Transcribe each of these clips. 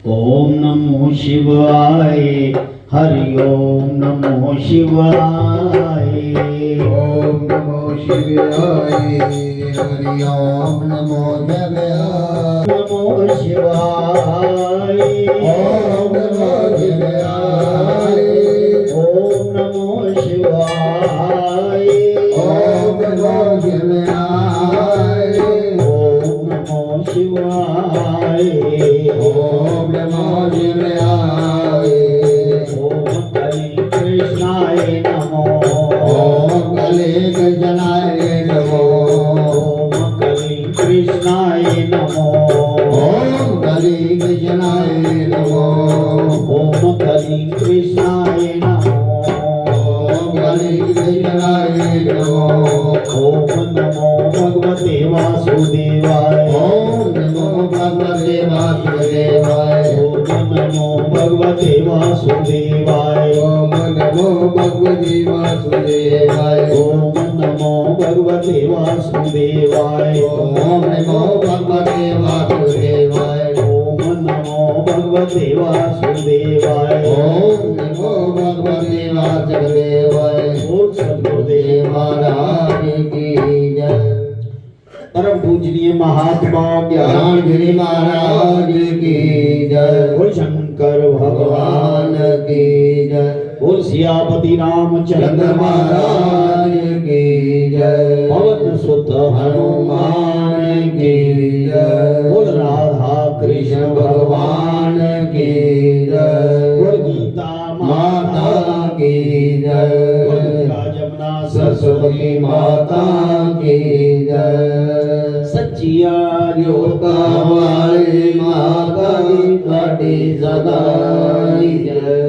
ओम नमो शिवाय। हरि ओम नमो शिवाय। ओम नमो शिवाय। हरि ओम नमो शिवाय। नमो शिवाय। ओम नमो शिवाय। ओम नमो शिवाय। ओम नमो शिवाय। ओम नमो शिवाय। ओम नमो शिवाय। ओम हरि कृष्णाय नमो। ओम काले कृष्णाय नमो। ओम हरि कृष्णाय नमो। ओम काले कृष्णाय नमो। ओम हरि कृष्णाय नमो। ओम काले कृष्णाय नमो। ओम नमो भगवते वासुदेवाय। ओम नमो भगवते वासुदेवाय। ओम नमो भगवते वासुदेवाय। ओम नमो भगवते वासुदेवाय। ओम नमो भगवते वासुदेवाय। ओम नमो भगवते वासुदेवाय। ओम नमो भगवते वासुदेवाय। ओम नमो भगवते वासुदेवाय। बोल सद्गुरुदेव महाराज की जय। परम पूजनीय महात्मा ज्ञान ज्ञानगिरि महाराज की जय। बोल शंकर भगवान भगवान की जय। बोल सियापति रामचंद्र चंद्र महाराज की जय। पवन सुत हनुमान की जय। बोल राधा कृष्ण भगवान की जय। बोल गीता माता की जय। बोल गंगा जमुना सरस्वती माता की जय। सच्चिया योगा वाली माता की ਤੁਹਾਡੀ सदा जय।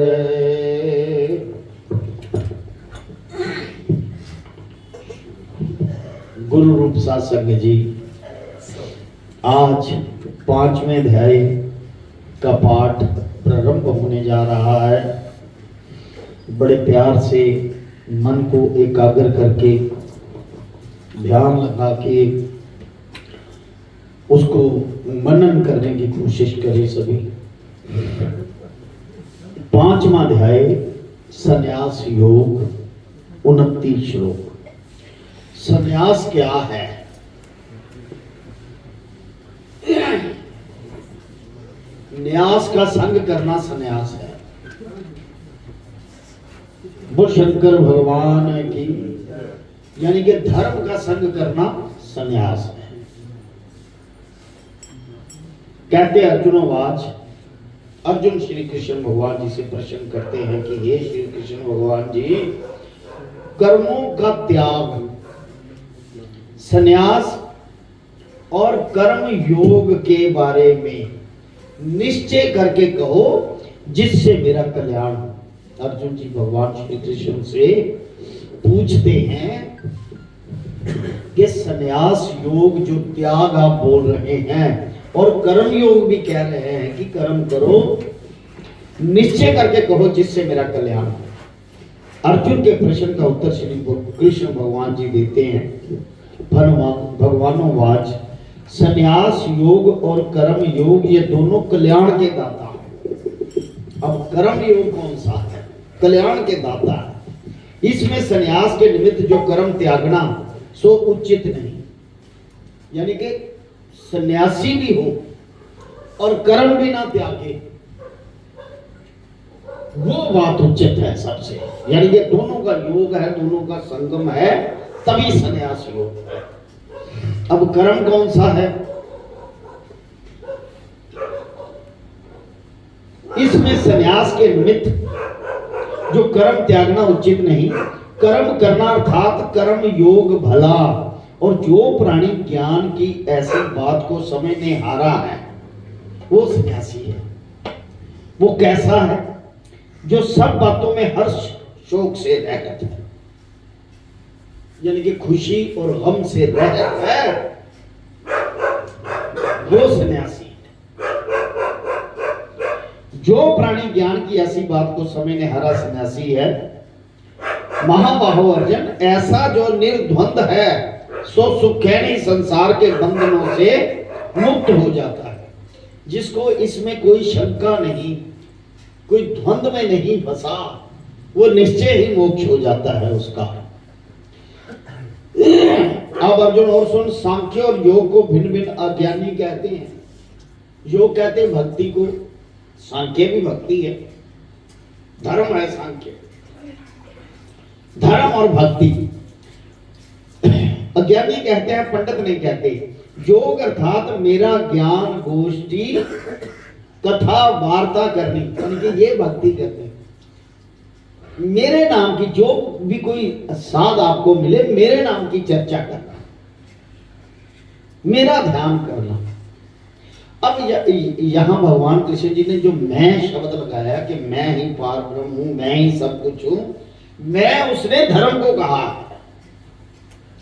गुरु रूप सत्संग जी, आज 5वें अध्याय का पाठ प्रारंभ होने जा रहा है। बड़े प्यार से मन को एकाग्र करके ध्यान लगा के उसको मनन करने की कोशिश करें सभी। 5वां अध्याय संन्यास योग, 29 श्लोक। संन्यास क्या है? न्यास का संग करना संन्यास है। वो शंकर भगवान की यानी कि धर्म का संग करना संन्यास है। कहते अर्जुनोवाच, अर्जुन श्री कृष्ण भगवान जी से प्रश्न करते हैं कि हे श्री कृष्ण भगवान जी, कर्मों का त्याग, संन्यास और कर्म योग के बारे में निश्चय करके कहो जिससे मेरा कल्याण हो। अर्जुन जी भगवान श्री कृष्ण से पूछते हैं कि संन्यास योग जो त्याग आप बोल रहे हैं और कर्म योग भी कह रहे हैं कि कर्म करो, निश्चय करके कहो जिससे मेरा कल्याण हो। अर्जुन के प्रश्न का उत्तर श्री कृष्ण भगवान जी देते हैं। भगवानोवाच, संन्यास योग और कर्म योग ये दोनों कल्याण के दाता हैं। अब कर्म योग कौन सा है? कल्याण के दाता है। इसमें संन्यास के निमित्त जो कर्म त्यागना सो उचित नहीं, यानी कि सन्यासी भी हो और कर्म भी ना त्यागे, वो बात उचित है सबसे। यानी कि दोनों का योग है, दोनों का संगम है, तभी संन्यास योग है। अब कर्म कौन सा है? इसमें संन्यास के निमित्त जो कर्म त्यागना उचित नहीं, कर्म करना अर्थात कर्म योग भला। और जो प्राणी ज्ञान की ऐसी बात को समझने हारा है वो सन्यासी है। वो कैसा है? जो सब बातों में हर्ष शोक से रहत है, यानी कि खुशी और गम से रहत है, वो सन्यासी है। जो प्राणी ज्ञान की ऐसी बात को समझने हरा सन्यासी है, महाबाहो अर्जुन, ऐसा जो निर्द्वंद है सो सुखैनी संसार के बंधनों से मुक्त हो जाता है। जिसको इसमें कोई शंका नहीं, कोई द्वंद में नहीं फंसा, वो निश्चय ही मोक्ष हो जाता है उसका। अब अर्जुन और सुन, सांख्य और योग को भिन्न भिन्न अज्ञानी कहते हैं। योग कहते हैं भक्ति को, सांख्य भी भक्ति है, धर्म है सांख्य, धर्म और भक्ति। अज्ञानी कहते हैं, पंडित नहीं कहते। योग अर्थात मेरा ज्ञान गोष्ठी कथा वार्ता करनी, यानी कि ये भक्ति करते हैं। मेरे नाम की जो भी कोई साध आपको मिले, मेरे नाम की चर्चा करना, मेरा ध्यान करना। अब यहां भगवान कृष्ण जी ने जो मैं शब्द लगाया कि मैं ही पार ब्रह्म हूं, मैं ही सब कुछ हूं, मैं उसने धर्म को कहा,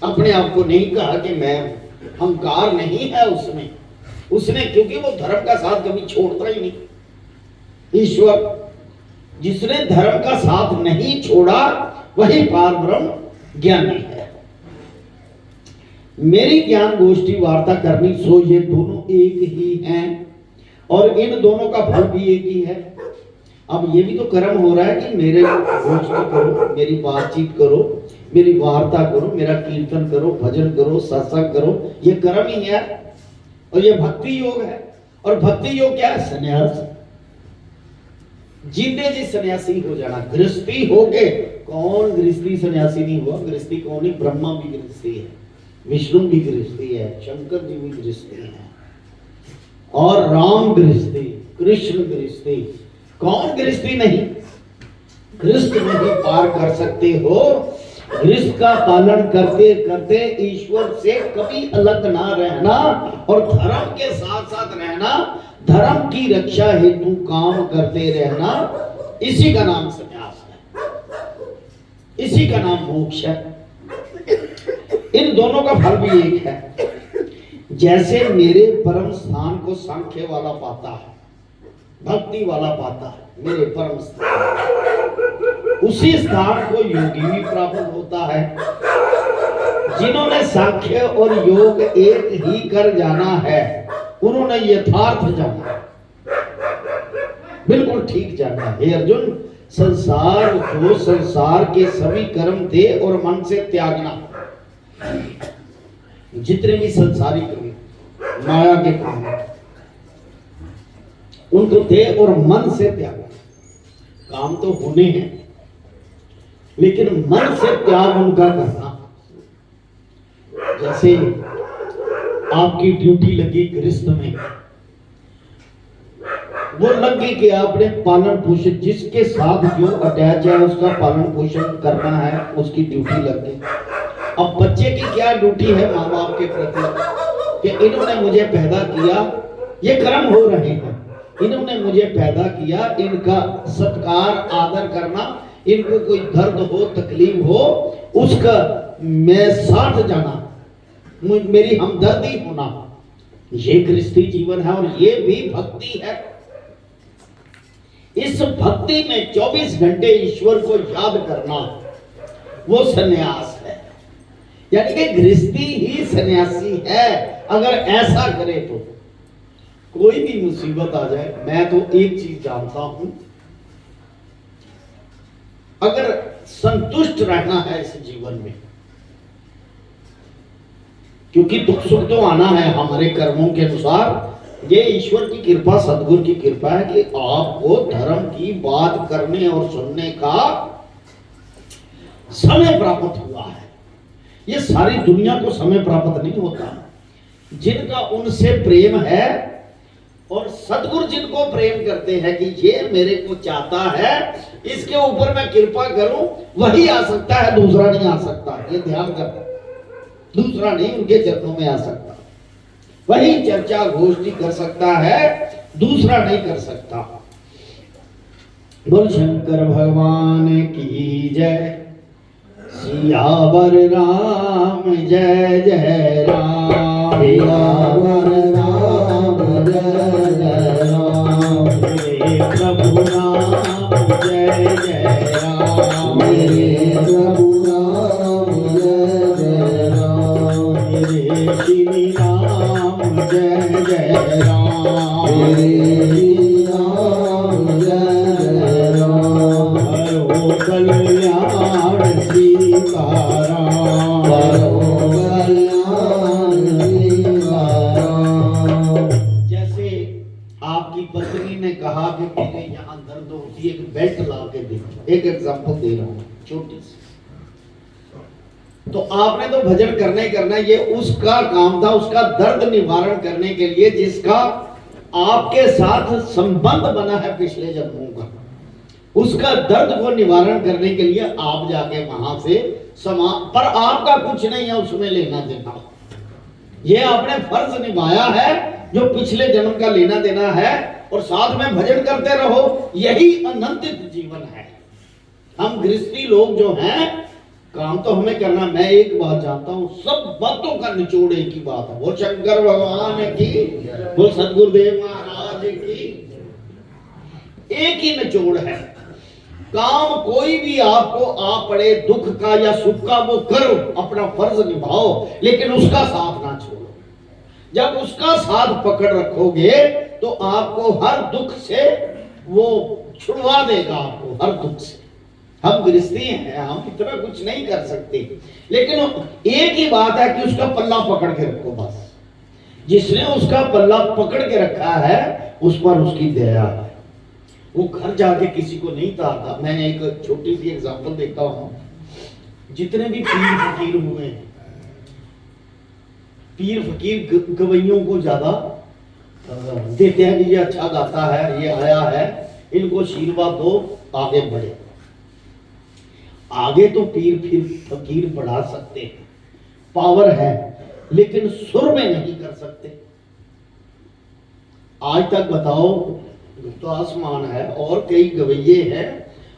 अपने आप को नहीं कहा कि मैं। अहंकार नहीं है उसमें, उसने, क्योंकि वो धर्म का साथ कभी छोड़ता ही नहीं। ईश्वर जिसने धर्म का साथ नहीं छोड़ा वही पार ब्रह्म ज्ञानी है। मेरी ज्ञान गोष्ठी वार्ता करनी, सो ये दोनों एक ही हैं और इन दोनों का फल भी एक ही है। अब ये भी तो कर्म हो रहा है कि मेरे गोष्ठी करो, मेरी बातचीत करो, मेरी वार्ता करो, मेरा कीर्तन करो, भजन करो, सत्संग करो, ये कर्म ही है और ये भक्ति योग है। और भक्ति योग क्या है? संन्यास। जीते जी सन्यासी हो जाना, गृहस्थी हो गए। कौन गृहस्थी सन्यासी नहीं हुआ? गृहस्थी कौन ही? ब्रह्मा भी गृहस्थी है, विष्णु भी गृहस्थी है, शंकर जी भी गृहस्थी है, और राम गृहस्थी, कृष्ण गृहस्थी। कौन गृहस्थी नहीं? गृहस्थ नहीं पार कर सकते हो। गृहस्थ का पालन करते करते ईश्वर से कभी अलग ना रहना और धर्म के साथ साथ रहना, धर्म की रक्षा हेतु काम करते रहना, इसी का नाम संन्यास है, इसी का नाम मोक्ष है। इन दोनों का फल भी एक है। जैसे मेरे परम स्थान को सांख्य वाला पाता है, भक्ति वाला पाता है, मेरे परम स्थान, उसी स्थान को योगी भी प्राप्त होता है। जिन्होंने सांख्य और योग एक ही कर जाना है, उन्होंने यथार्थ जाना, बिल्कुल ठीक जाना है। अर्जुन, संसार जो संसार के सभी कर्म थे और मन से त्यागना, जितने भी संसारी कर्म, माया के काम, उनको थे और मन से त्यागना। काम तो होने हैं लेकिन मन से त्याग उनका करना। जैसे आपकी ड्यूटी लगी गृहस्थ में, वो लगी कि आपने पालन पोषण, जिसके साथ जो अटैच है उसका पालन पोषण करना है, उसकी ड्यूटी लग गई। अब बच्चे की क्या ड्यूटी है माँ बाप के प्रति कि इन्होंने मुझे पैदा किया, ये कर्म हो रहे हैं, इन्होंने मुझे पैदा किया, इनका सत्कार आदर करना, इनको कोई दर्द हो तकलीफ हो उसका मैं साथ जाना, मेरी हमदर्दी होना, ये गृहस्थी जीवन है और ये भी भक्ति है। इस भक्ति में 24 घंटे ईश्वर को याद करना, वो सन्यास है। यानी कि गृहस्थी ही सन्यासी है। अगर ऐसा करे तो कोई भी मुसीबत आ जाए, मैं तो एक चीज जानता हूं, अगर संतुष्ट रहना है इस जीवन में, क्योंकि दुख सुख तो आना है हमारे कर्मों के अनुसार, ये ईश्वर की कृपा, सदगुरु की कृपा है कि आपको धर्म की बात करने और सुनने का समय प्राप्त हुआ है। ये सारी दुनिया को समय प्राप्त नहीं होता। जिनका उनसे प्रेम है और सदगुरु जिनको प्रेम करते हैं कि ये मेरे को चाहता है, इसके ऊपर मैं कृपा करूं, वही आ सकता है, दूसरा नहीं आ सकता। ये ध्यान कर, दूसरा नहीं उनके चरणों में आ सकता, वही चर्चा गोष्ठी कर सकता है, दूसरा नहीं कर सकता। बोल शंकर भगवान की जय, सियावर राम जय जय राम, सियावर राम जय जय राम। प्रभु राम जय जय राम, मेरे प्रभु राम जय जय राम, मेरे श्री राम जय जय राम, मेरे राम जय जय राम, हरो कल्याण सीताराम, करो कल्याण सीताराम। जैसे आपकी पत्नी ने कहा कि मेरे यहाँ दर्द होती है, एक बेल्ट ला के दे, एक एग्जांपल दे रहा हूँ छोटी सी। तो आपने तो भजन करना ही करना, ये उसका काम था, उसका दर्द निवारण करने के लिए जिसका आपके साथ संबंध बना है पिछले जन्मों का, उसका दर्द को निवारण करने के लिए आप जाके वहां से पर आपका कुछ नहीं है उसमें लेना देना। ये आपने फर्ज निभाया है जो पिछले जन्म का लेना देना है, और साथ में भजन करते रहो, यही अनंत जीवन है। हम गृहस्थी लोग जो हैं, काम तो हमें करना। मैं एक बात जानता हूं, सब बातों का निचोड़ एक ही बात है, वो शंकर भगवान की, वो सदगुरुदेव महाराज की, एक ही निचोड़ है। काम कोई भी आपको आ पड़े, दुख का या सुख का, वो करो, अपना फर्ज निभाओ, लेकिन उसका साथ ना छोड़ो। जब उसका साथ पकड़ रखोगे तो आपको हर दुख से वो छुड़वा देगा, आपको हर दुख से। हम गृहस्थी हैं, हम इतना कुछ नहीं कर सकते, लेकिन एक ही बात है कि उसका पल्ला पकड़ के रखो बस। जिसने उसका पल्ला पकड़ के रखा है उस पर उसकी दया है, वो घर जाके किसी को नहीं तारता। मैं एक छोटी सी एग्जांपल देता हूं, जितने भी पीर फकीर हुए हैं, पीर फकीर गवैयों को ज्यादा देते हैं कि ये अच्छा गाता है, ये आया है, इनको आशीर्वाद दो, आगे बढ़े। आगे तो पीर फिर फकीर बढ़ा सकते हैं, पावर है, लेकिन सुर में नहीं कर सकते। आज तक बताओ, तो आसमान है और कई गवैये हैं,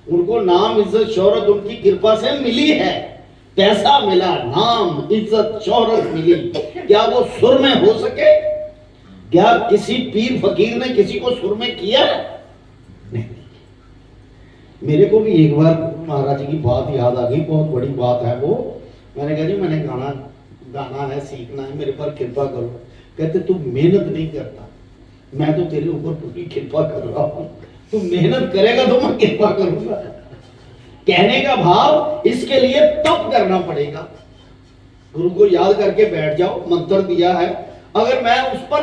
उनको नाम इज्जत शोहरत उनकी कृपा से मिली है, पैसा मिला, नाम इज्जत शोहरत मिली, क्या वो सुर में हो सके? क्या किसी पीर फकीर ने किसी को सुर में किया? नहीं। मेरे को भी एक बार महाराज जी की बात याद आ गई, बहुत बड़ी बात है वो। मैंने कहा जी मैंने गाना है, सीखना है, मेरे पर कृपा करो। कहते तू मेहनत नहीं करता, मैं तो तेरे ऊपर पूरी कृपा कर रहा हूं, तू मेहनत करेगा तो मैं कृपा करूंगा। कहने का भाव, इसके लिए तप करना पड़ेगा। गुरु को याद करके बैठ जाओ, मंत्र दिया है, अगर मैं उस पर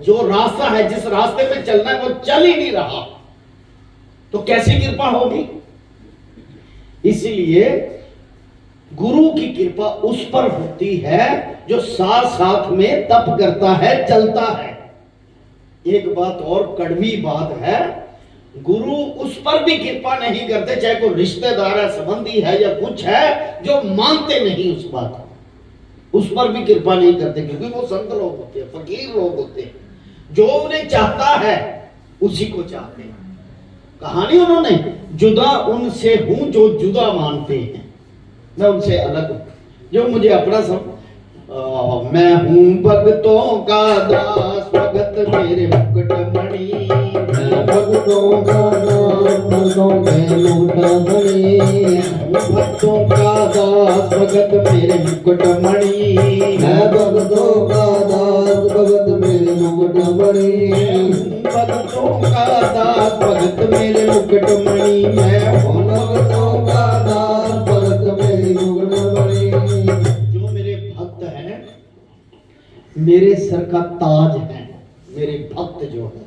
जो रास्ता है, जिस रास्ते पे चलना है, वो चल ही नहीं रहा, तो कैसी कृपा होगी? इसलिए गुरु की कृपा उस पर होती है जो साथ साथ में तप करता है, चलता है। एक बात और कड़वी बात है, गुरु उस पर भी कृपा नहीं करते, चाहे कोई रिश्तेदार है, संबंधी है या कुछ है, जो मानते नहीं उस बात को, उस पर भी कृपा नहीं करते, क्योंकि वो संत लोग होते हैं, फकीर लोग होते हैं, जो उन्हें चाहता है उसी को चाहते हैं। कहानी उन्होंने, जुदा उनसे हूं जो जुदा मानते हैं, मैं उनसे अलग हूं, जो मुझे अपना सब मैं हूं भक्तों का दास, भगत मेरे मुकुट मणि, मैं भक्तों का दास, भक्तों के मुकुट मणि, भक्तों का दास, भगत मेरे मुकुट मणि, मैं भक्तों का दास, भगत मेरे मुकुट मणि, भक्तों का दास, भगत मेरे मुकुट मणि, मैं हूं भक्तों का दास, भगत मेरे मुकुट मणि। जो मेरे भक्त हैं, मेरे सर का ताज है, मेरे भक्त जो है।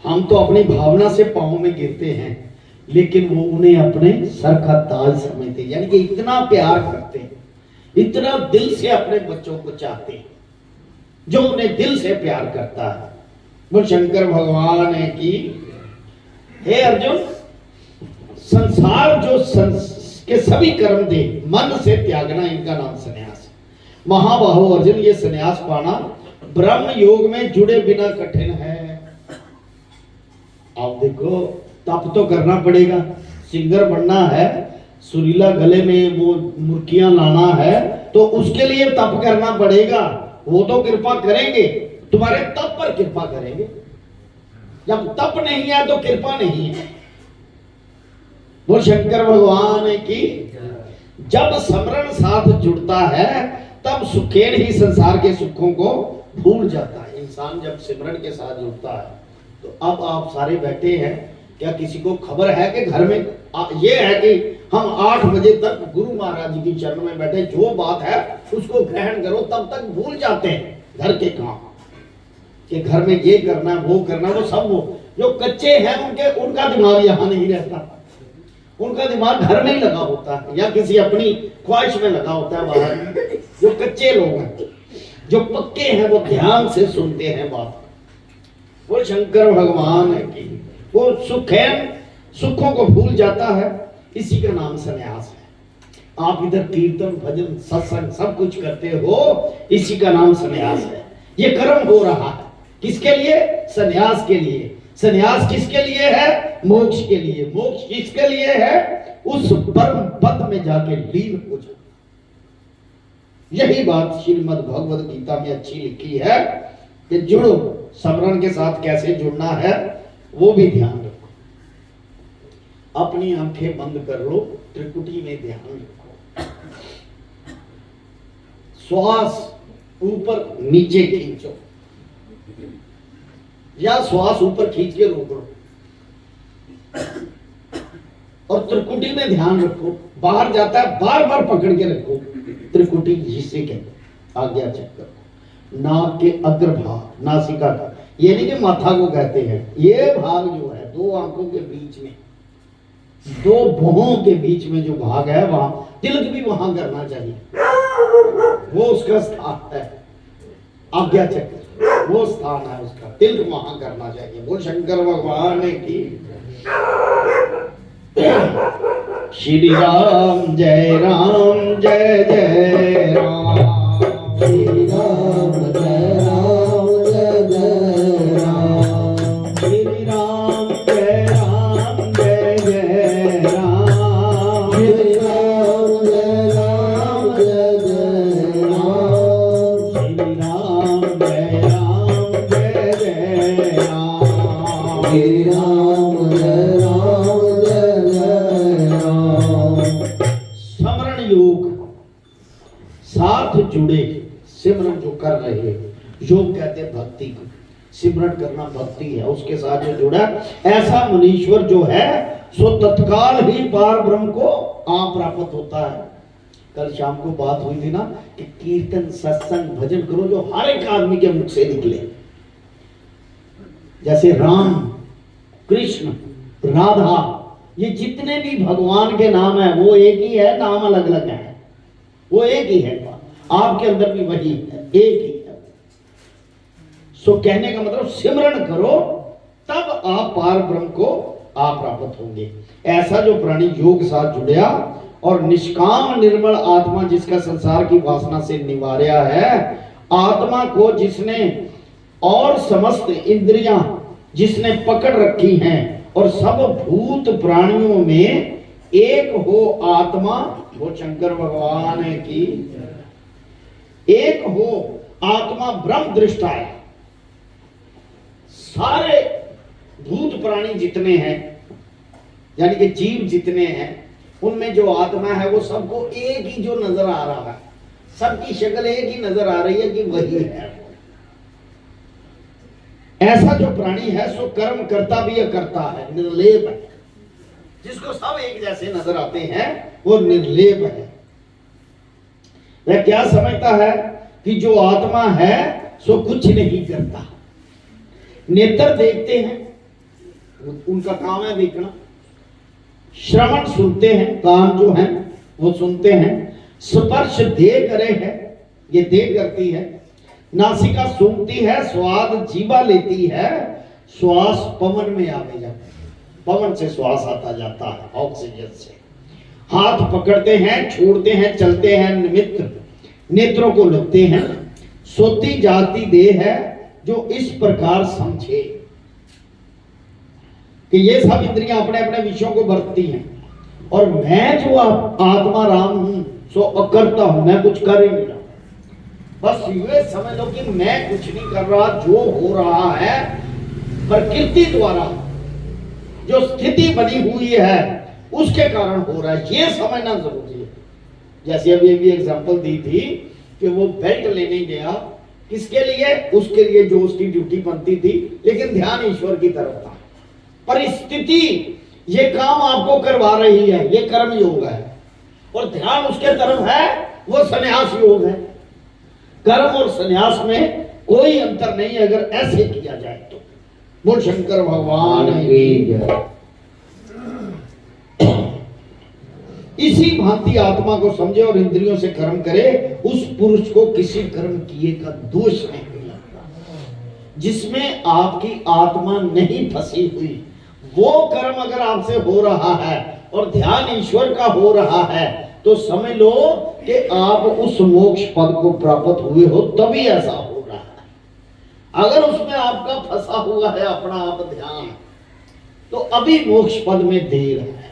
हम तो अपनी भावना से पांव में गिरते हैं, लेकिन वो उन्हें अपने सर का ताज समझते हैं, यानी कि इतना प्यार करते हैं, इतना दिल से अपने बच्चों को चाहते हैं, जो उन्हें दिल से प्यार करता है। वो शंकर भगवान है कि हे अर्जुन, संसार जो के सभी कर्म दे, मन से त्यागना, इनका नाम संन्यास है। महाबाहो अर्जुन, ये संन्यास पाना ब्रह्म योग में जुड़े बिना कठिन है। आप देखो, तप तो करना पड़ेगा, सिंगर बनना है, सुरीला गले में वो मुर्कियां लाना है, तो उसके लिए तप करना पड़ेगा। वो तो कृपा करेंगे, तुम्हारे तप पर कृपा करेंगे। जब तप नहीं है तो कृपा नहीं है। वो शंकर भगवान की जब स्मरण साथ जुड़ता है तब सुखेन ही संसार के सुखों को भूल जाता है। इंसान जब सिमरन के साथ जुड़ता है तो अब आप सारे बैठे हैं, क्या किसी को खबर है कि घर में ये है कि हम 8 बजे तक गुरु महाराज जी की चरण में बैठे, जो बात है उसको ग्रहण करो, तब तक भूल जाते हैं घर के काम कि घर में ये करना वो करना। वो सब वो जो कच्चे हैं उनका दिमाग यहाँ नहीं रहता, उनका दिमाग घर में ही लगा होता है या किसी अपनी ख्वाहिश में लगा होता है बाहर। जो कच्चे लोग हैं, जो पक्के हैं, वो ध्यान से सुनते हैं बात। वो शंकर भगवान की वो सुखों को भूल जाता है, इसी का नाम संन्यास है। आप इधर कीर्तन भजन सत्संग सब कुछ करते हो, इसी का नाम संन्यास है। ये कर्म हो रहा है किसके लिए? संन्यास के लिए। संन्यास किसके लिए है? मोक्ष के लिए। मोक्ष किसके लिए है? उस परम पद में जाके लीन हो जाए। यही बात श्रीमद् भगवद गीता में अच्छी लिखी है कि जुड़ो, स्मरण के साथ कैसे जुड़ना है वो भी ध्यान रखो। अपनी आंखें बंद कर लो, त्रिकुटी में ध्यान रखो। श्वास ऊपर नीचे खींचो या श्वास ऊपर खींच के रोक लो और त्रिकुटी में ध्यान रखो। बाहर जाता है बार बार पकड़ के रखो। त्रिकुटी जिसे कहते आज्ञा चक्र, नाक के अग्रभाग, नासिका का, ये नहीं कि माथा को कहते हैं, ये भाग जो है दो आंखों के बीच में, दो भुवों के बीच में जो भाग है, वहां तिलक भी वहां करना चाहिए, वो उसका स्थान है। आज्ञा चक्र वो स्थान है उसका, तिलक वहां करना चाहिए। वो शंकर भगवान की श्री राम जय जय राम, श्री राम जय जय राम, श्री राम जय जय राम, श्री राम जय जय राम, श्री राम जय जय राम, श्री राम जय योग साथ जुड़े सिमरन जो कर रहे हैं, योग कहते हैं भक्ति को, सिमरन करना भक्ति है, उसके साथ जो जुड़ा ऐसा मुनीश्वर जो है सो तत्काल ही पार ब्रह्म को प्राप्त होता है। कल शाम को बात हुई थी ना कि कीर्तन सत्संग भजन करो जो हर एक आदमी के मुख से निकले, जैसे राम कृष्ण राधा, ये जितने भी भगवान के नाम है वो एक ही है, नाम अलग अलग है, वो एक ही है। आपके अंदर भी वही है, एक ही है। सो कहने का मतलब सिमरन करो तब आप पार ब्रह्म को प्राप्त होंगे। ऐसा जो प्राणी योग साथ जुड़या और निष्काम निर्मल आत्मा जिसका संसार की वासना से निवार्या है, आत्मा को जिसने और समस्त इंद्रियां जिसने पकड़ रखी हैं और सब भूत प्राणियों में एक हो आत्मा, वो शंकर भगवान की एक हो आत्मा ब्रह्म दृष्टा है। सारे भूत प्राणी जितने हैं यानी कि जीव जितने हैं उनमें जो आत्मा है वो सबको एक ही जो नजर आ रहा है, सबकी शक्ल एक ही नजर आ रही है कि वही है। ऐसा जो प्राणी है सो कर्म करता भी अकर्ता है, निर्लेप है। जिसको सब एक जैसे नजर आते हैं वो निर्लेप है। वह क्या समझता है कि जो आत्मा है सो कुछ नहीं करता। नेत्र देखते हैं, उनका काम है देखना। श्रवण सुनते हैं, कान जो है वो सुनते हैं। स्पर्श देह करे है, ये देह करती है। नासिका सूंघती है, स्वाद जीवा लेती है। श्वास पवन में आवे जाता है, पवन से श्वास आता जाता है, ऑक्सीजन से। हाथ पकड़ते हैं, छोड़ते हैं, चलते हैं, निमित्त नेत्रों को लगते हैं। सोती जाती देह है जो इस प्रकार समझे कि ये सब इंद्रियां अपने अपने विषयों को बरतती हैं और मैं जो आत्मा राम हूं सो अकर्ता हूं, मैं कुछ कर ही नहीं रहा। बस ये समझ लो कि मैं कुछ नहीं कर रहा, जो हो रहा है प्रकृति द्वारा जो स्थिति बनी हुई है उसके कारण हो रहा है, ये समझना जरूरी है। जैसे अभी भी एग्जांपल दी थी कि वो बेल्ट लेने गया, किसके लिए? उसके लिए जो उसकी ड्यूटी बनती थी, लेकिन ध्यान ईश्वर की तरफ था। परिस्थिति ये काम आपको करवा रही है, ये कर्म योग है, और ध्यान उसके तरफ है, वो संन्यास योग है। कर्म और संन्यास में कोई अंतर नहीं है अगर ऐसे किया जाए तो। बोल शंकर भगवान की जय। इसी भांति आत्मा को समझे और इंद्रियों से कर्म करे, उस पुरुष को किसी कर्म किए का दोष नहीं लगता। जिसमें आपकी आत्मा नहीं फंसी हुई, वो कर्म अगर आपसे हो रहा है और ध्यान ईश्वर का हो रहा है, तो समझ लो कि आप उस मोक्ष पद को प्राप्त हुए हो, तभी ऐसा हो रहा है। अगर उसमें आपका फंसा हुआ है अपना आप ध्यान, तो अभी मोक्ष पद में देर है।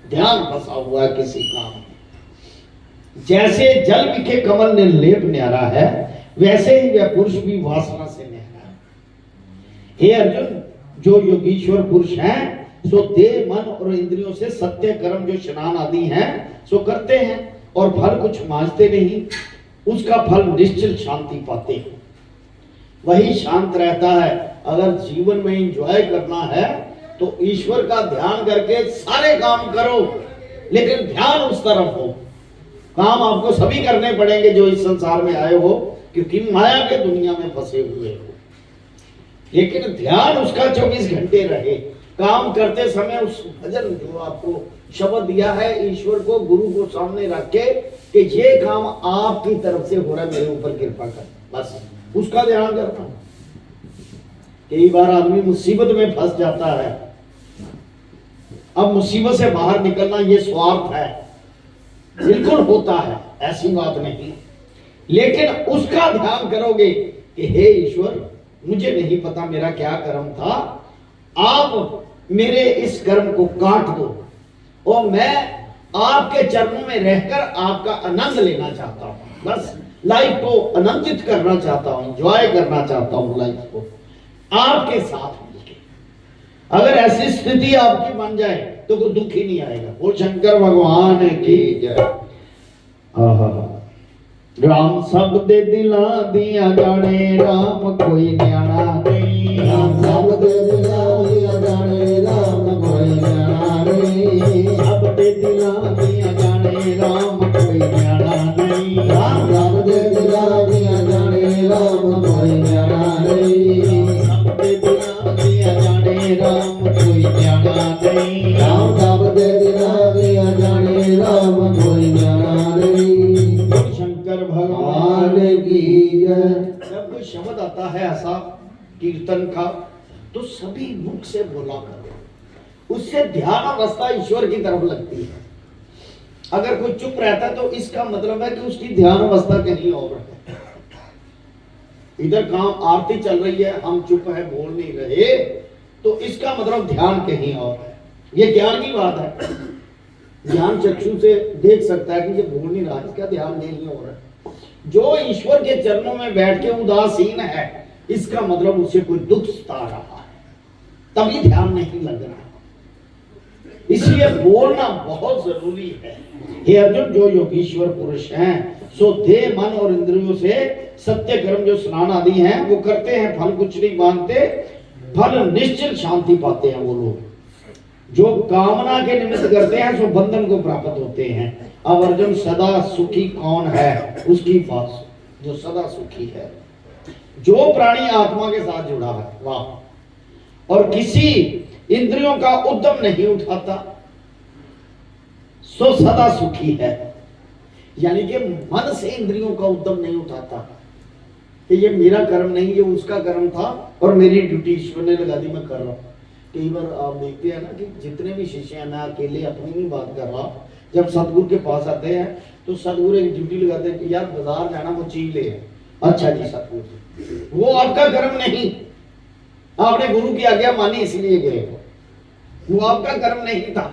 ध्यान फंसा हुआ है किसी काम में। जैसे जल बिखे कमल निर्लेप न्यारा है, वैसे ही वह पुरुष भी वासना से न्यारा है। हे अर्जुन, जो योगीश्वर पुरुष हैं, सो देह मन और इंद्रियों से सत्य कर्म जो स्नान आदि हैं सो करते हैं, और फल कुछ मांगते नहीं, उसका फल निश्चल शांति पाते हैं। वही शांत रहता है। अगर जीवन में एंजॉय करना है तो ईश्वर का ध्यान करके सारे काम करो, लेकिन ध्यान उस तरफ हो। काम आपको सभी करने पड़ेंगे जो इस संसार में आए हो, क्योंकि माया के दुनिया में फंसे हुए हो, लेकिन ध्यान उसका 24 घंटे रहे। काम करते समय उस भजन जो आपको शब्द दिया है ईश्वर को, गुरु को सामने रख के कि ये काम आपकी तरफ से हो रहा है, मेरे ऊपर कृपा कर, बस उसका ध्यान करना। कई बार आदमी मुसीबत में फंस जाता है। अब मुसीबत से बाहर निकलना ये स्वार्थ है, बिल्कुल होता है, ऐसी बात नहीं, लेकिन उसका ध्यान करोगे कि हे ईश्वर, मुझे नहीं पता मेरा क्या कर्म था, आप मेरे इस कर्म को काट दो और मैं आपके चरणों में रहकर आपका आनंद लेना चाहता हूं। बस लाइफ को आनंदित करना चाहता हूं, एंजॉय करना चाहता हूं लाइफ को आपके साथ मिलके। अगर ऐसी स्थिति आपकी बन जाए तो कोई दुख ही नहीं आएगा। वो शंकर भगवान की जय। राम शब्द दिला दिया जाने, राम कोई न्यारा नहीं। राम शब्द दिला दिया जाने, राम कोई न्यारा नहीं। शब्द दिला दिया जाने, राम कोई न्यारा नहीं। राम शब्द दिला दिया जाने, राम कोई न्यारा नहीं। शब्द दिला दिया जाने, राम कोई न्यारा नहीं। राम शब्द दिला दिया जाने, राम कोई न्यारा नहीं। शंकर भगवान भगवान की जय। जब कोई शब्द आता है ऐसा कीर्तन का, तो सभी मुख से बोला करो, उससे ध्यान अवस्था ईश्वर की तरफ लगती है। अगर कोई चुप रहता है तो इसका मतलब है कि उसकी ध्यान अवस्था कहीं और है। इधर काम आरती चल रही है, हम चुप है, बोल नहीं रहे, तो इसका मतलब ध्यान कहीं और है। ये ज्ञान की बात है। ध्यान चक्षु से देख सकता है कि ये बोल नहीं रहा, इसका ध्यान नहीं हो रहा है। जो ईश्वर के चरणों में बैठ के उदासीन है, इसका मतलब उसे कोई दुख सता रहा है, तभी ध्यान नहीं लग रहा। इसलिए बोलना बहुत जरूरी है। हे अर्जुन, जो योगीश्वर पुरुष हैं, सो देह मन और इंद्रियों से सत्य कर्म जो स्नान आदि हैं वो करते हैं, फल कुछ नहीं मांगते, फल निश्चित शांति पाते हैं। वो लोग जो कामना के निमित्त करते हैं सो बंधन को प्राप्त होते हैं। अब अर्जुन, सदा सुखी कौन है? उसकी बात, जो सदा सुखी है, जो प्राणी आत्मा के साथ जुड़ा है, वाह, और किसी इंद्रियों का उद्यम नहीं उठाता, सो सदा सुखी है। यानी कि मन से इंद्रियों का उद्यम नहीं उठाता कि ये मेरा कर्म नहीं, ये उसका कर्म था और मेरी ड्यूटी ईश्वर ने लगा दी, मैं कर रहा हूं। कई बार आप देखते हैं ना कि जितने भी शिष्य हैं, मैं अकेले अपनी भी बात कर रहा हूं, जब सतगुरु के पास आते हैं तो सतगुरु एक ड्यूटी लगाते हैं कि यार बाजार जाना, वो चीज ले। अच्छा जी सतगुरु जी, वो आपका कर्म नहीं, आपने गुरु की आज्ञा मानी इसलिए गए, वो आपका कर्म नहीं था।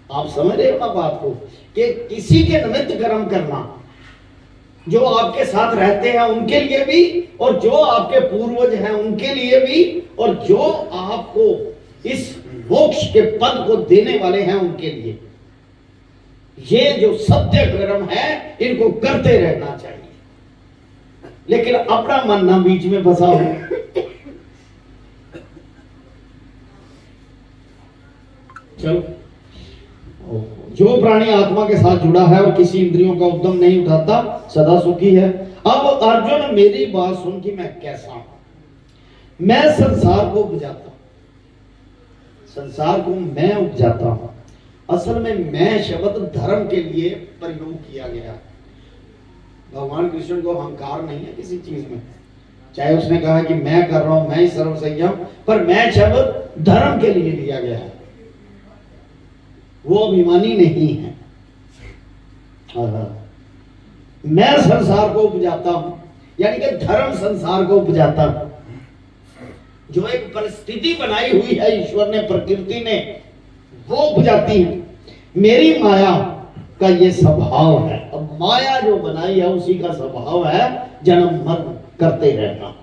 आप समझ रहे हो ना बात को, कि किसी के निमित्त कर्म करना जो आपके साथ रहते हैं उनके लिए भी, और जो आपके पूर्वज हैं उनके लिए भी, और जो आपको इस मोक्ष के पद को देने वाले हैं उनके लिए। ये जो सत्य कर्म है इनको करते रहना चाहिए, लेकिन अपना मन ना बीच में फंसा हो। चलो, जो प्राणी आत्मा के साथ जुड़ा है और किसी इंद्रियों का उद्यम नहीं उठाता सदा सुखी है। अब अर्जुन मेरी बात सुन कि मैं कैसा हूं। मैं संसार को उपजाता हूं, संसार को मैं उपजाता हूं। असल में मैं शब्द धर्म के लिए प्रयोग किया गया। भगवान कृष्ण को अहंकार नहीं है किसी चीज में, चाहे उसने कहा कि मैं कर रहा हूं, मैं ही सर्वसंयम, पर मैं शब्द धर्म के लिए लिया गया है। वो अभिमानी नहीं है। मैं संसार को उपजाता हूं, यानी कि धर्म संसार को उपजाता हूं। जो एक परिस्थिति बनाई हुई है ईश्वर ने, प्रकृति ने, वो उपजाती है। मेरी माया का ये स्वभाव है। अब माया जो बनाई है उसी का स्वभाव है जन्म मरण करते रहना।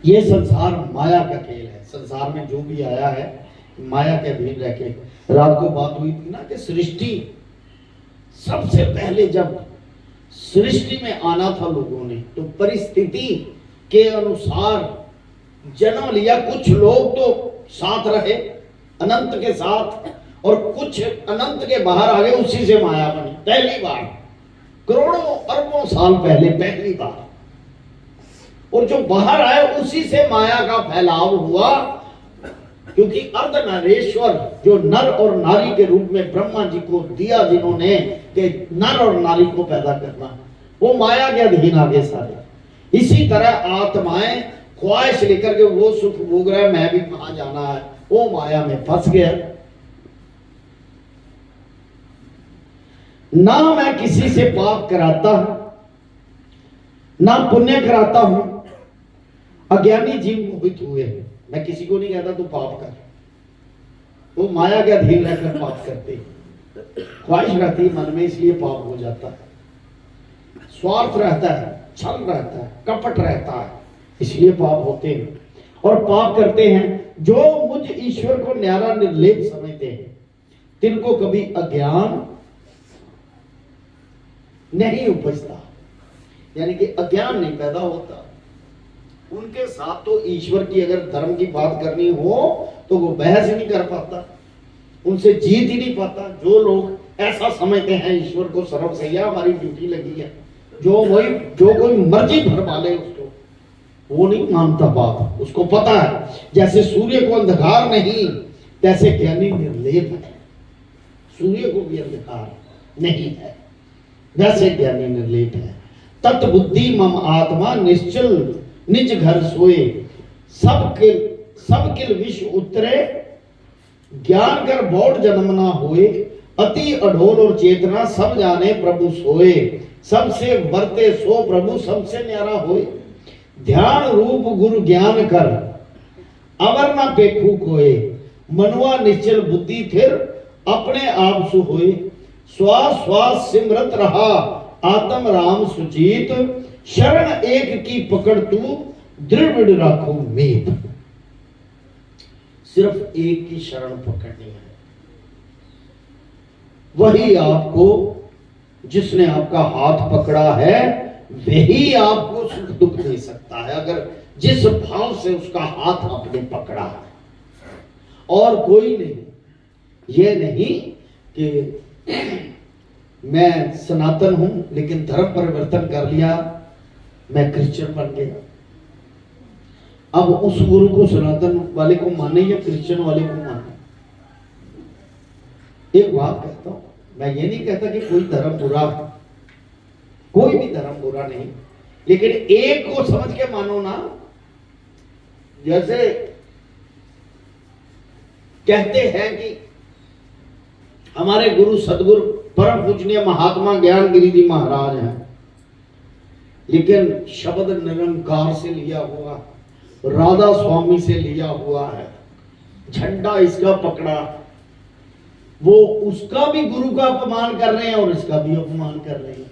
ये संसार माया का खेल है। संसार में जो भी आया है माया के अधीन रह के। रात को बात हुई थी ना कि सृष्टि, सबसे पहले जब सृष्टि में आना था लोगों ने, तो परिस्थिति के अनुसार जन्म लिया। कुछ लोग तो साथ रहे अनंत के साथ, और कुछ अनंत के बाहर आ गए। उसी से माया बनी पहली बार, करोड़ों अरबों साल पहले पहली बार। और जो बाहर आए उसी से माया का फैलाव हुआ, क्योंकि अर्धनरेश्वर जो नर और नारी के रूप में ब्रह्मा जी को दिया जिन्होंने, कि नर और नारी को पैदा करना, वो माया के अधीन आ गए सारे। इसी तरह आत्माएं ख्वाहिश लेकर के वो सुख भोग रहे, मैं भी वहां जाना है, वो माया में फंस गया। ना मैं किसी से पाप कराता हूं, ना पुण्य कराता हूं। अज्ञानी जीव मोहित हुए हैं। मैं किसी को नहीं कहता तू पाप कर, वो माया के अधीन रहकर पाप करते हैं। ख्वाहिश रहती है मन में, इसलिए पाप हो जाता है। स्वार्थ रहता है, छल रहता है, कपट रहता है, इसलिए पाप होते हैं और पाप करते हैं। जो मुझ ईश्वर को न्यारा निर्लेप समझते हैं, तिनको कभी अज्ञान नहीं उपजता, यानी कि अज्ञान नहीं पैदा होता। उनके साथ तो ईश्वर की अगर धर्म की बात करनी हो तो वो बहस ही नहीं कर पाता, उनसे जीत ही नहीं पाता। जो लोग ऐसा समझते हैं ईश्वर को सर्वसैया हमारी ड्यूटी लगी है, जो कोई मर्जी भरमा ले उसको, वो नहीं मानता बात। उसको पता है जैसे सूर्य को अंधकार नहीं, तैसे ज्ञानी निर्लेप है। सूर्य को भी अंधकार नहीं है, वैसे ज्ञानी निर्लेप है। तत्बुद्धि मम आत्मा निश्चल निज घर सोए, सब किल विष उतरे, ज्ञान कर बौड़ जन्म ना होए। अति अढोल और चेतना सब जाने प्रभु सोए, सबसे वर्ते सो प्रभु सबसे न्यारा होए। ध्यान रूप गुरु ज्ञान कर, अवर ना पेखू कोए। मनुआ निश्चल बुद्धि फिर अपने आप सु होए। श्वास श्वास सिमरत रहा आत्म राम सुजीत, शरण एक की पकड़ तू दृढ़ राखो मीत। सिर्फ एक की शरण पकड़नी है, वही आपको, जिसने आपका हाथ पकड़ा है वही आपको सुख दुख दे सकता है, अगर जिस भाव से उसका हाथ आपने पकड़ा है, और कोई नहीं। ये नहीं कि मैं सनातन हूं लेकिन धर्म परिवर्तन कर लिया, मैं क्रिश्चियन बन गया। अब उस गुरु को सनातन वाले को माने या क्रिश्चियन वाले को माने। एक बात कहता हूं, मैं ये नहीं कहता कि कोई धर्म बुरा है, कोई भी धर्म बुरा नहीं, लेकिन एक को समझ के मानो ना। जैसे कहते हैं कि हमारे गुरु सदगुरु परम पूजनीय महात्मा ज्ञान गिरी जी महाराज हैं, लेकिन शब्द निरंकार से लिया हुआ, राधा स्वामी से लिया हुआ है, झंडा इसका पकड़ा, वो उसका भी गुरु का अपमान कर रहे हैं और इसका भी अपमान कर रहे हैं।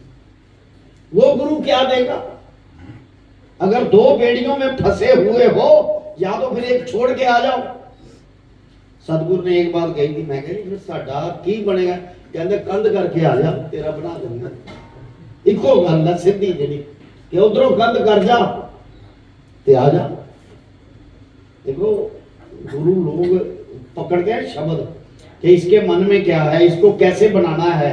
वो गुरु क्या देगा? अगर दो बेड़ियों में फंसे हुए हो, या तो फिर एक छोड़ के आ जाओ। सतगुरु ने एक बात कही थी, मैं कही फिर साडा की बनेगा? कहते कंध करके आ जा, तेरा बना देंगे। इको गल है सीधी जी कि उधरों कंध कर जा ते आ जा। देखो गुरु लोग पकड़ते हैं शब्द कि इसके मन में क्या है, इसको कैसे बनाना है,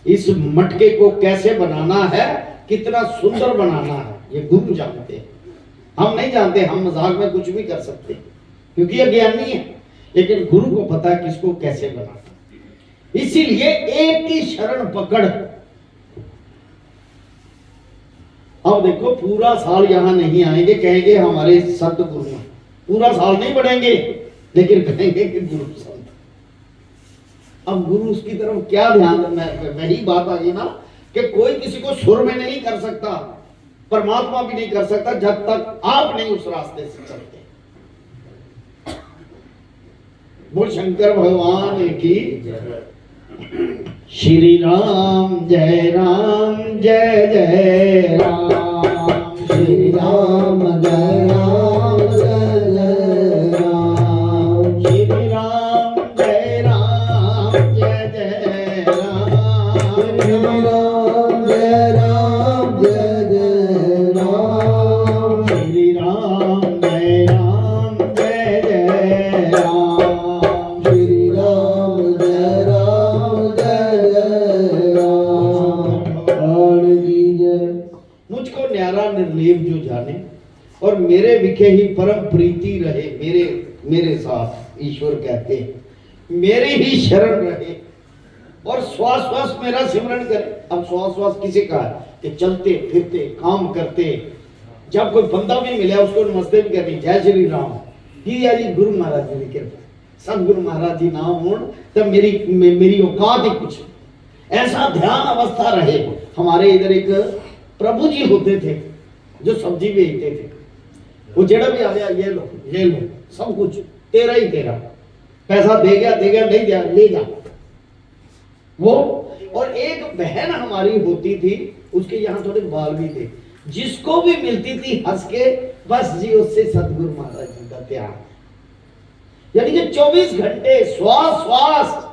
इस मटके को कैसे बनाना है, कितना सुंदर बनाना है, ये गुरु जानते हैं। हम नहीं जानते, हम मजाक में कुछ भी कर सकते हैं क्योंकि ये ज्ञानी है, लेकिन गुरु को पता है किसको कैसे बनाना। इसीलिए एक ही शरण पकड़। अब देखो पूरा साल यहां नहीं आएंगे, कहेंगे हमारे संत गुरु हैं, पूरा साल नहीं बढ़ेंगे, लेकिन कहेंगे कि गुरु संत। अब गुरु उसकी तरफ क्या ध्यान देना? वही बात आ गई ना कि कोई किसी को सुर में नहीं कर सकता, परमात्मा भी नहीं कर सकता जब तक आप नहीं उस रास्ते से चलते। बोल शंकर भगवान की श्री राम जय जय राम, श्री राम जय राम जय जय राम, श्री राम जय जय राम, श्री राम जय राम जय जय राम, श्री राम जय जय राम, श्री राम जय राम। प्राण दीजय मुझको न्यारा निर्लेप जो जाने और मेरे विखे ही परम प्रीति रहे, मेरे साथ ईश्वर कहते हैं मेरी ही शरण रहे और श्वास श्वास मेरा सिमरन करे। अब श्वास श्वास किसे कहा है कि चलते फिरते काम करते, जब कोई बंदा भी मिले उसको नमस्ते भी करनी, जय श्री राम जी जी गुरु महाराज जी की कृपा, सतगुरु महाराज जी नाम हो तब मेरी औकात ही कुछ। ऐसा ध्यान अवस्था रहे। हमारे इधर एक प्रभु जी होते थे जो सब्जी बेचते थे, वो जेड़ा भी आ गया ये लो सब कुछ तेरा ही तेरा, पैसा दे गया नहीं दिया ले जा वो। और एक बहन हमारी होती थी, उसके यहाँ थोड़े बाल भी थे, जिसको भी मिलती थी हंस के बस जी उससे सतगुरु महाराज जी का प्यार, यानी कि 24 घंटे श्वास श्वास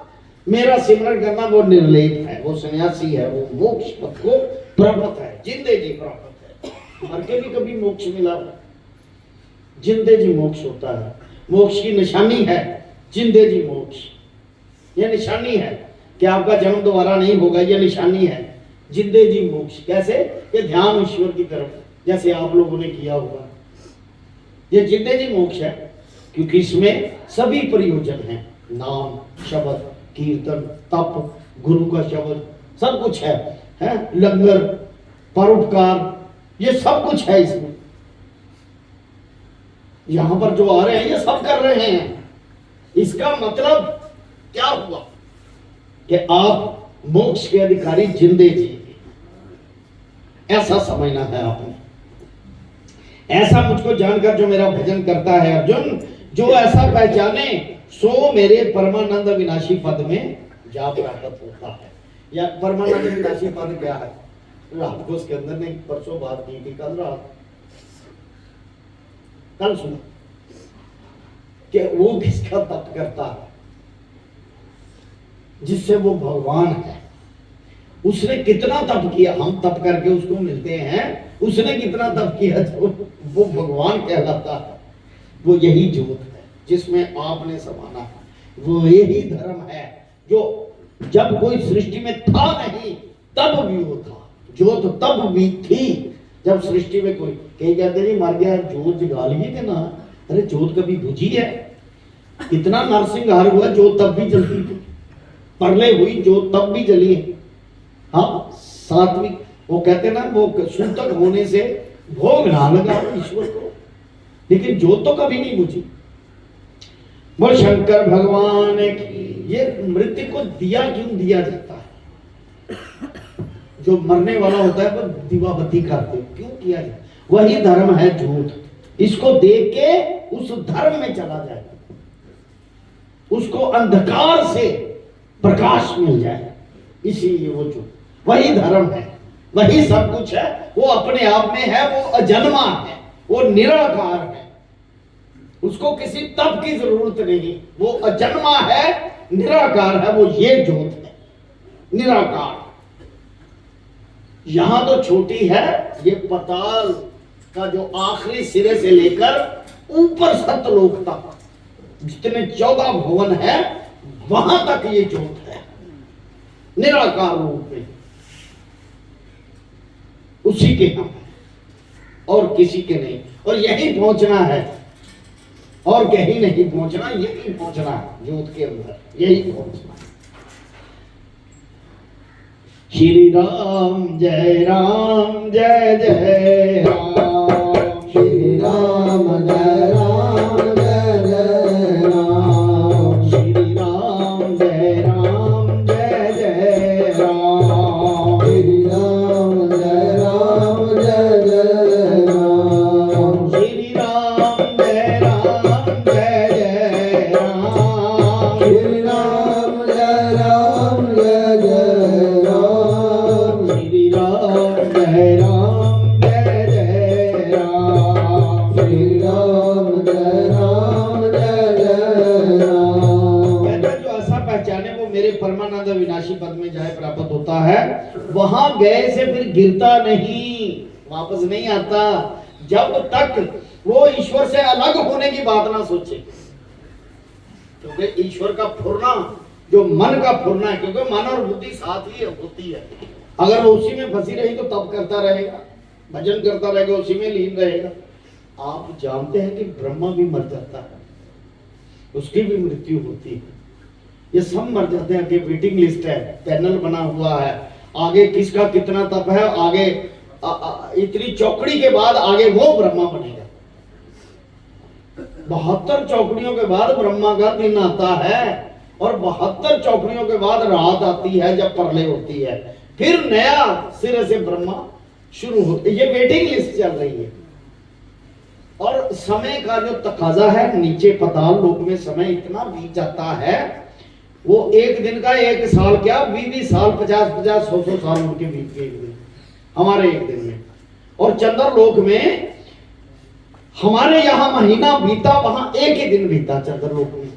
मेरा सिमरन करना। वो निर्लेप है, वो सन्यासी है, वो मोक्ष पथ को प्राप्त है, जिंदे जी प्राप्त है। मर के भी कभी मोक्ष मिला? जिंदे जी मोक्ष होता है, मोक्ष की निशानी है जिंदे जी मोक्ष। यह निशानी है कि आपका जन्म दोबारा नहीं होगा, यह निशानी है जिंदे जी मोक्ष। कैसे? कि ध्यान ईश्वर की तरफ, जैसे आप लोगों ने किया होगा। यह जिंदे जी मोक्ष है क्योंकि इसमें सभी प्रयोजन हैं, नाम शब्द कीर्तन तप गुरु का शब्द सब कुछ है लंगर परोपकार, ये सब कुछ है इसमें। यहां पर जो आ रहे हैं ये सब कर रहे हैं। इसका मतलब क्या हुआ कि आप मोक्ष के अधिकारी जिंदे जी, ऐसा समझना है आपने। ऐसा मुझको जानकर जो मेरा भजन करता है अर्जुन, जो ऐसा पहचाने सो मेरे परमानंद विनाशी पद में जा प्राप्त होता है। या परमानंद विनाशी पद क्या है? रात को उसके अंदर ने परसों बात की थी, कल सुना कि वो किसका तप करता है जिससे वो भगवान है। उसने कितना तप किया, हम तप करके उसको मिलते हैं, उसने कितना तप किया तो वो भगवान कहलाता है। वो यही ज्योत है जिसमें आपने समाना है, वो यही धर्म है जो जब कोई सृष्टि में था नहीं तब भी वो था, ज्योत तब भी थी जब सृष्टि में कोई कहीं कहते नहीं मर गया ज्योत जगा लिए थे ना। अरे ज्योत कभी बुझी है? इतना नरसिंहार हुआ ज्योत तब भी जलती थी, परले हुई ज्योत तब भी जली है। हाँ सात्विक वो कहते ना वो सूतक होने से भोग ना लगा ईश्वर को, लेकिन ज्योत तो कभी नहीं बुझी। बोल शंकर भगवान की। ये मृत्यु को दिया क्यों दिया जाता है? जो मरने वाला होता है वो दिवा बत्ती करते क्यों किया जाता? वही धर्म है ज्योत। इसको देख के उस धर्म में चला जाए, उसको अंधकार से प्रकाश मिल जाए, इसीलिए वो ज्योत वही धर्म है। वही सब कुछ है, वो अपने आप में है, वो अजन्मा है, वो निराकार है, उसको किसी तप की जरूरत नहीं, वो अजन्मा है, निराकार है, वो ये ज्योत है, निराकार। यहां तो छोटी है, ये पाताल का जो आखिरी सिरे से लेकर ऊपर सतलोक तक जितने 14 भवन है, वहां तक ये ज्योत है, निराकार रूप में, उसी के हम हैं और किसी के नहीं। और यही पहुंचना है, और कहीं नहीं पहुंचना, यही पहुंचना है ज्योत के अंदर, यही पहुंचना है। श्री राम जय राम, जय जय राम, श्री राम जय राम, जय जय राम, श्री राम जय राम, जय जय राम, श्री राम जय राम, जय जय राम, श्री राम जय राम, जय जय राम, श्री राम जय राम, जय जय राम, श्री राम जय राम, जय जय राम, श्री राम जय राम, जय जय राम। कहता है, जो ऐसा पहचाने वो मेरे परमानंद विनाशी पद में जाए प्राप्त होता है। वहां गए से फिर गिरता नहीं, वापस नहीं आता, जब तक वो ईश्वर से अलग होने की बात ना सोचे। क्योंकि ईश्वर का फुरना, जो मन का फुरना है, क्योंकि मन और बुद्धि साथ ही होती है, अगर वो उसी में फंसी रही तो तप करता रहेगा, भजन करता रहेगा, उसी में लीन रहेगा। आप जानते हैं कि ब्रह्मा भी मर जाता है, उसकी भी मृत्यु होती है, ये सब मर जाते हैं, कि वेटिंग लिस्ट है, पैनल बना हुआ है, आगे किसका कितना तप है, आगे इतनी चौकड़ी के बाद आगे वो ब्रह्मा बनेगा। 72 चौकड़ियों के बाद ब्रह्मा का दिन आता है, और 72 चौकड़ियों के बाद रात आती है, जब प्रलय होती है, फिर नया सिरे से ब्रह्मा शुरू होते। ये वेटिंग लिस्ट चल रही है। और समय का जो तकाजा है, नीचे पाताल लोक में समय इतना बीत जाता है, वो एक दिन का 1 साल क्या 20 साल, 50 100 साल उनके बीत गए एक दिन, हमारे एक दिन में। और चंद्र लोक में हमारे यहाँ महीना बीता, वहां एक ही दिन बीता चंद्र लोक में।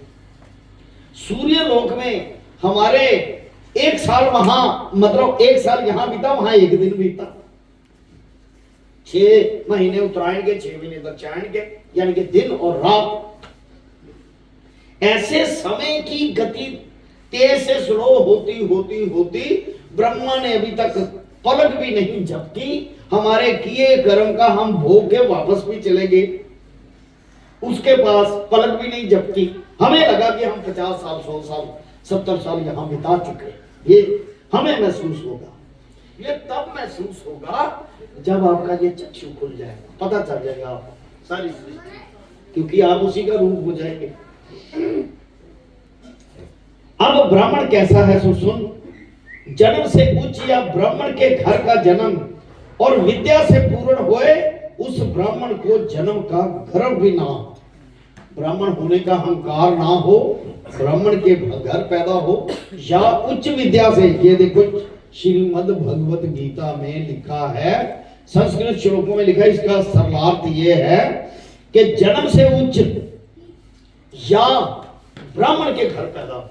सूर्य लोक में हमारे 1 साल, वहां मतलब 1 साल यहां बीता, वहां एक दिन बीता। 6 महीने उत्तरायण के, 6 महीने दक्षिणायन के, यानी कि दिन और रात। ऐसे समय की गति तेज से स्लो होती होती होती ब्रह्मा ने अभी तक पलक भी नहीं झपकी। हमारे किए कर्म का हम भोग के वापस भी चले गए, उसके पास पलक भी नहीं झपकी। हमें लगा कि हम 50 साल 100 साल 70 साल यहां बिता चुके। ये हमें महसूस होगा, ये तब महसूस होगा जब आपका ये चक्षु खुल जाएगा, पता चल जाएगा आपको सारी सृष्टि, क्योंकि आप उसी का रूप हो जाएंगे। अब ब्राह्मण कैसा है सो सुन। जन्म से उच्च या ब्राह्मण के घर का जन्म और विद्या से पूर्ण होए, उस ब्राह्मण को जन्म का गर्व भी ना, ब्राह्मण होने का अहंकार ना हो, ब्राह्मण के घर पैदा हो या उच्च विद्या से। ये देखो श्रीमद् भगवत गीता में लिखा है, संस्कृत श्लोकों में लिखा है, इसका सरलार्थ ये है कि जन्म से उच्च या ब्राह्मण के घर पैदा हो,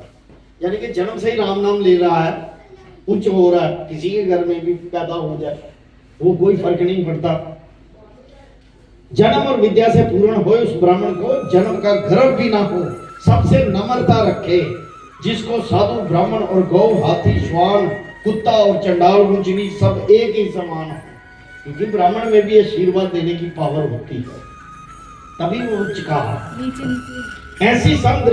यानी कि जन्म से ही राम नाम ले रहा है, उच्च हो रहा है, किसी के घर में भी पैदा हो जाए वो कोई फर्क नहीं पड़ता। जन्म और विद्या से पूर्ण हो उस ब्राह्मण को जन्म का गर्व भी ना हो, सबसे नम्रता रखे, जिसको साधु ब्राह्मण और गौ हाथी श्वान कुत्ता और चंडाल ऊंच नीच सब एक ही समान हो, क्योंकि ब्राह्मण में भी आशीर्वाद देने की पावर होती है, तभी वो उच्च कहा। ऐसी संत